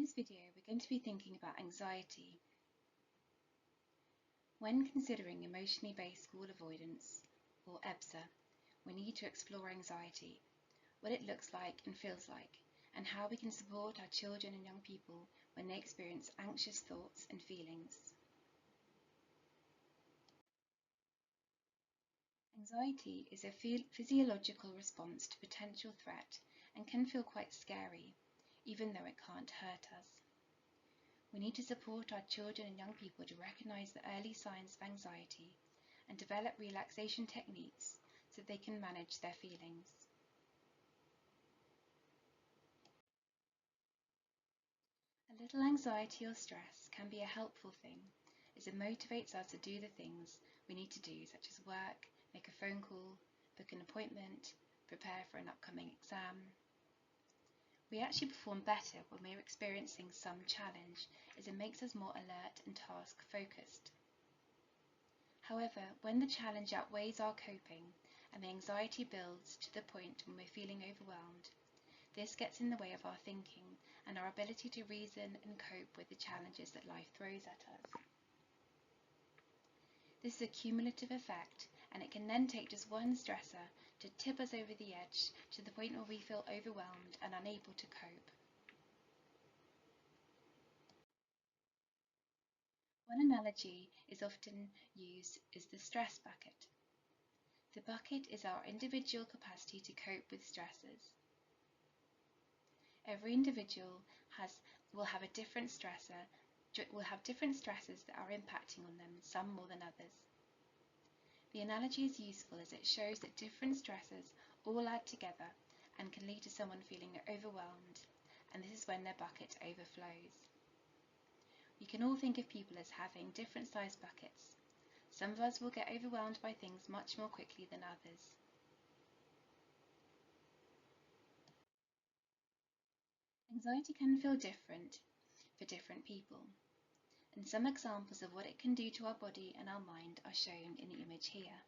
this video, we're going to be thinking about anxiety. When considering emotionally based school avoidance, or EBSA, we need to explore anxiety, what it looks like and feels like, and how we can support our children and young people when they experience anxious thoughts and feelings. Anxiety is a physiological response to potential threat and can feel quite scary, even though it can't hurt us. We need to support our children and young people to recognise the early signs of anxiety and develop relaxation techniques so they can manage their feelings. A little anxiety or stress can be a helpful thing, as it motivates us to do the things we need to do, such as work, make a phone call, book an appointment, prepare for an upcoming exam. We actually perform better when we're experiencing some challenge, as it makes us more alert and task-focused. However, when the challenge outweighs our coping and the anxiety builds to the point when we're feeling overwhelmed, this gets in the way of our thinking and our ability to reason and cope with the challenges that life throws at us. This is a cumulative effect, and it can then take just one stressor to tip us over the edge to the point where we feel overwhelmed and unable to cope. One analogy is often used is the stress bucket. The bucket is our individual capacity to cope with stressors. Every individual will have different stresses that are impacting on them, some more than others. The analogy is useful as it shows that different stresses all add together and can lead to someone feeling overwhelmed, and this is when their bucket overflows. We can all think of people as having different sized buckets. Some of us will get overwhelmed by things much more quickly than others. Anxiety can feel different for different people, and some examples of what it can do to our body and our mind are shown in the image here.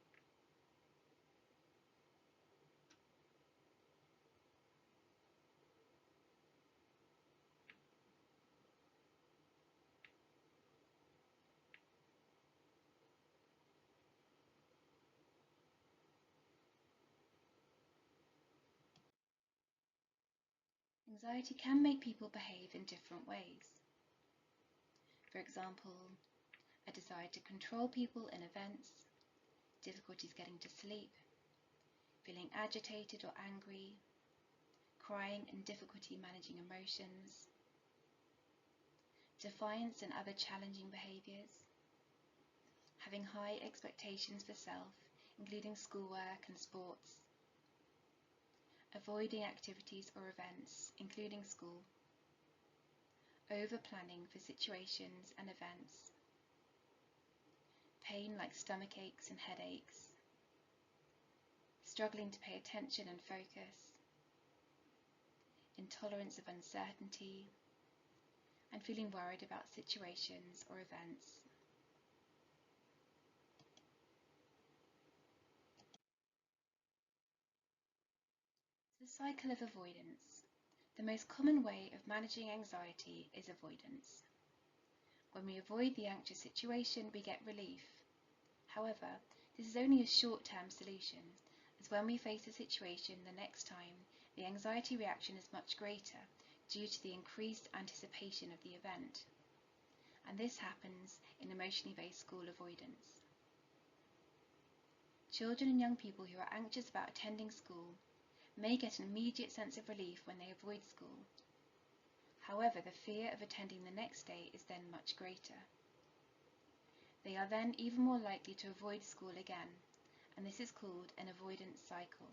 Anxiety can make people behave in different ways. For example, a desire to control people in events, difficulties getting to sleep, feeling agitated or angry, crying and difficulty managing emotions, defiance and other challenging behaviours, having high expectations for self, including schoolwork and sports, avoiding activities or events, including school, over-planning for situations and events, pain like stomach aches and headaches, struggling to pay attention and focus, intolerance of uncertainty, and feeling worried about situations or events. The cycle of avoidance. The most common way of managing anxiety is avoidance. When we avoid the anxious situation, we get relief. However, this is only a short-term solution, as when we face a situation the next time, the anxiety reaction is much greater due to the increased anticipation of the event. And this happens in emotionally based school avoidance. Children and young people who are anxious about attending school may get an immediate sense of relief when they avoid school. However, the fear of attending the next day is then much greater. They are then even more likely to avoid school again, and this is called an avoidance cycle.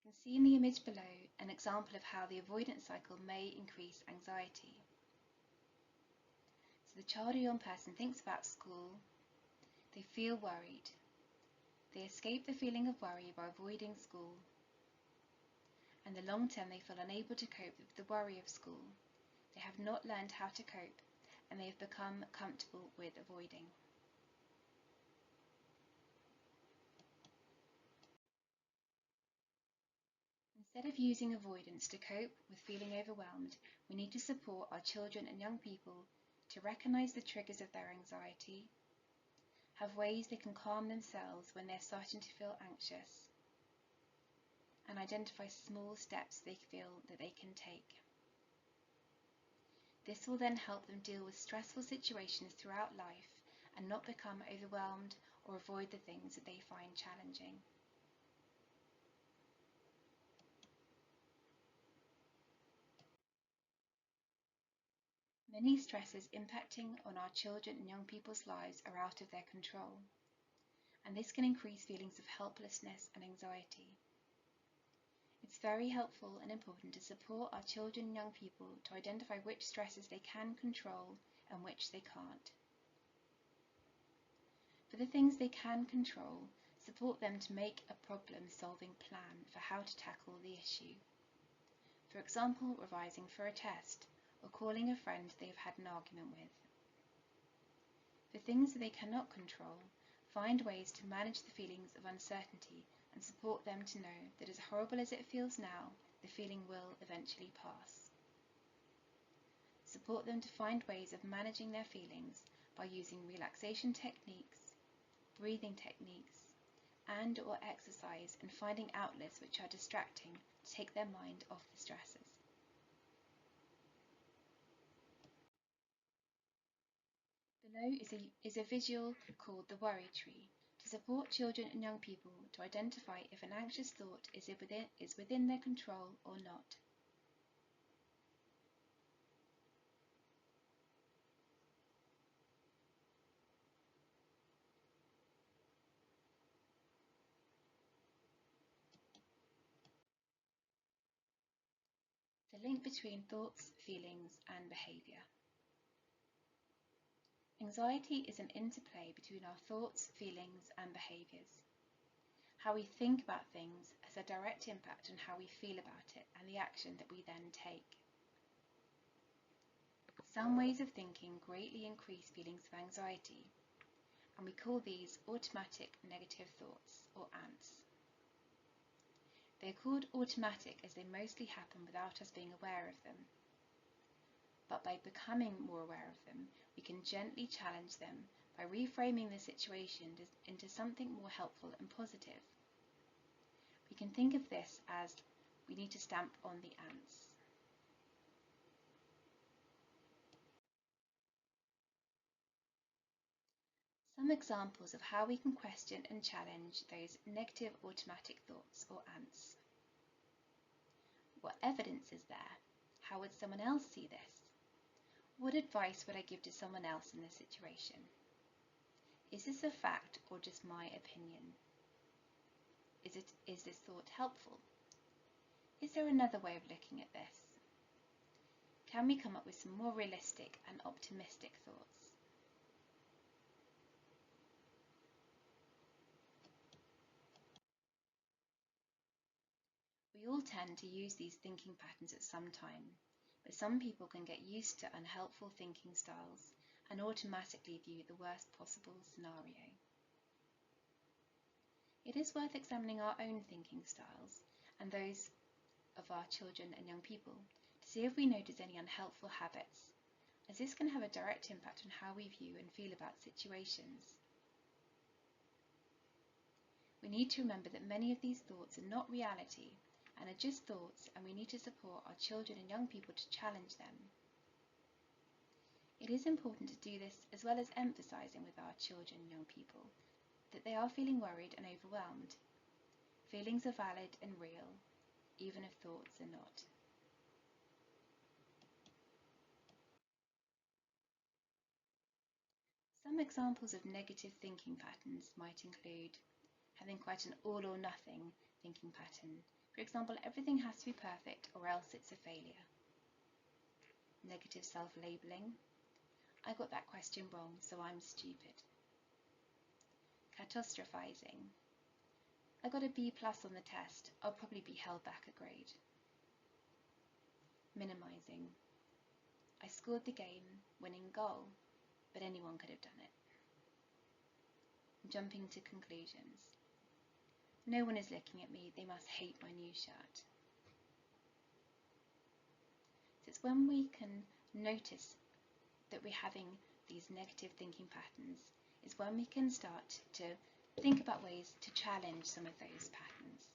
You can see in the image below an example of how the avoidance cycle may increase anxiety. So the child or young person thinks about school. They feel worried. They escape the feeling of worry by avoiding school. In the long term, they feel unable to cope with the worry of school. They have not learned how to cope, and they have become comfortable with avoiding. Instead of using avoidance to cope with feeling overwhelmed, we need to support our children and young people to recognise the triggers of their anxiety, have ways they can calm themselves when they're starting to feel anxious, and identify small steps they feel that they can take. This will then help them deal with stressful situations throughout life and not become overwhelmed or avoid the things that they find challenging. Many stresses impacting on our children and young people's lives are out of their control, and this can increase feelings of helplessness and anxiety. It's very helpful and important to support our children and young people to identify which stresses they can control and which they can't. For the things they can control, support them to make a problem-solving plan for how to tackle the issue. For example, revising for a test or calling a friend they've had an argument with. For things that they cannot control, find ways to manage the feelings of uncertainty and support them to know that as horrible as it feels now, the feeling will eventually pass. Support them to find ways of managing their feelings by using relaxation techniques, breathing techniques, and/or exercise, and finding outlets which are distracting to take their mind off the stresses. Below is a visual called the worry tree to support children and young people to identify if an anxious thought is within their control or not. The link between thoughts, feelings, and behaviour. Anxiety is an interplay between our thoughts, feelings, and behaviours. How we think about things has a direct impact on how we feel about it and the action that we then take. Some ways of thinking greatly increase feelings of anxiety, and we call these automatic negative thoughts, or ANTs. They're called automatic as they mostly happen without us being aware of them. But by becoming more aware of them, we can gently challenge them by reframing the situation into something more helpful and positive. We can think of this as we need to stamp on the ants. Some examples of how we can question and challenge those negative automatic thoughts, or ants. What evidence is there? How would someone else see this? What advice would I give to someone else in this situation? Is this a fact or just my opinion? Is this thought helpful? Is there another way of looking at this? Can we come up with some more realistic and optimistic thoughts? We all tend to use these thinking patterns at some time, but some people can get used to unhelpful thinking styles and automatically view the worst possible scenario. It is worth examining our own thinking styles and those of our children and young people to see if we notice any unhelpful habits, as this can have a direct impact on how we view and feel about situations. We need to remember that many of these thoughts are not reality and are just thoughts, and we need to support our children and young people to challenge them. It is important to do this as well as emphasising with our children and young people that they are feeling worried and overwhelmed. Feelings are valid and real, even if thoughts are not. Some examples of negative thinking patterns might include having quite an all or nothing thinking pattern. For example, everything has to be perfect or else it's a failure. Negative self-labelling. I got that question wrong, so I'm stupid. Catastrophizing. I got a B+ on the test, I'll probably be held back a grade. Minimizing. I scored the game-winning goal, but anyone could have done it. Jumping to conclusions. No one is looking at me, they must hate my new shirt. It's when we can notice that we're having these negative thinking patterns is when we can start to think about ways to challenge some of those patterns.